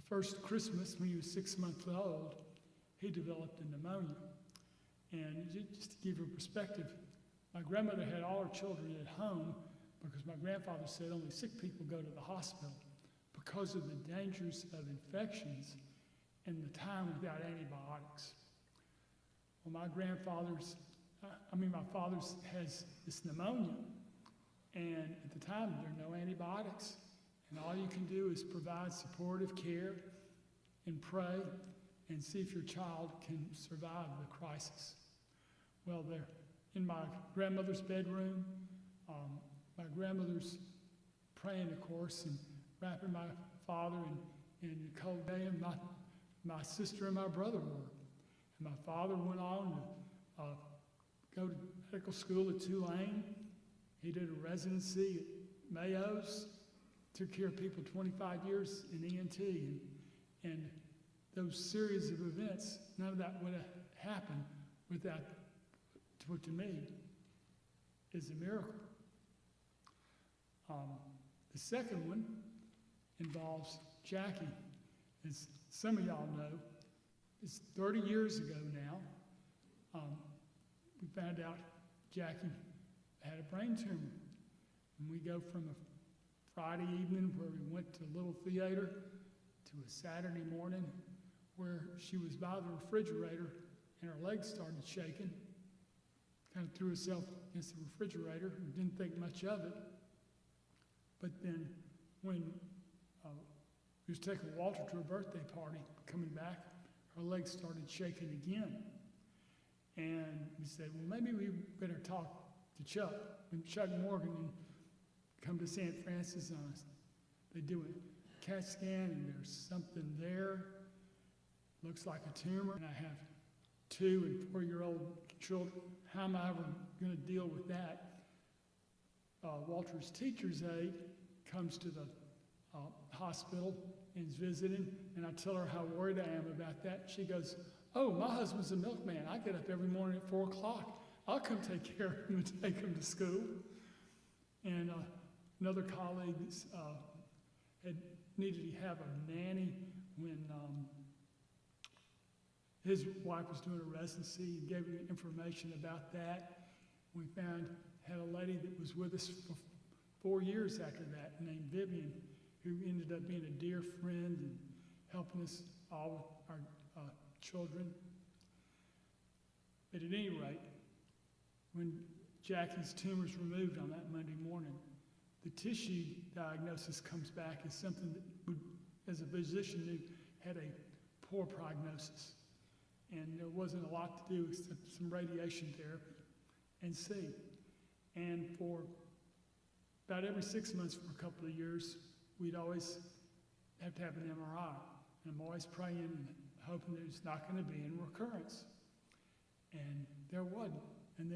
first Christmas, when he was 6 months old, he developed a pneumonia. And just to give you perspective, my grandmother had all her children at home because my grandfather said only sick people go to the hospital because of the dangers of infections and the time without antibiotics. Well, my father's has this pneumonia, and at the time there are no antibiotics, and all you can do is provide supportive care and pray and see if your child can survive the crisis. Well, they're in my grandmother's bedroom. My grandmother's praying, of course, and wrapping my father in cold day, and my sister and my brother were. And my father went on to go to medical school at Tulane. He did a residency at Mayo's, took care of people 25 years in ENT, and those series of events, none of that would have happened without, what to me is a miracle. The second one involves Jackie. As some of y'all know, it's 30 years ago now. We found out Jackie had a brain tumor. And we go from a Friday evening where we went to a little theater to a Saturday morning where she was by the refrigerator and her legs started shaking. Kind of threw herself against the refrigerator and didn't think much of it. But then when we was taking Walter to a birthday party, coming back, her legs started shaking again. And we said, well, maybe we better talk to Chuck. And Chuck Morgan and come to St. Francis on us. They do a CAT scan and there's something there. Looks like a tumor. And I have 2 and 4-year-old children. How am I ever going to deal with that? Walter's teacher's aide comes to the hospital and is visiting, and I tell her how worried I am about that. She goes, oh, my husband's a milkman. I get up every morning at 4 o'clock. I'll come take care of him and take him to school. And another colleague had needed to have a nanny when his wife was doing a residency and gave me information about that. We had a lady that was with us for 4 years after that named Vivian, who ended up being a dear friend and helping us all with our children. But at any rate, when Jackie's tumor was removed on that Monday morning, the tissue diagnosis comes back as something that would, as a physician, knew had a poor prognosis. And there wasn't a lot to do except some radiation therapy and see. And for about every 6 months for a couple of years, we'd always have to have an MRI. And I'm always praying and hoping there's not going to be any recurrence. And there wasn't.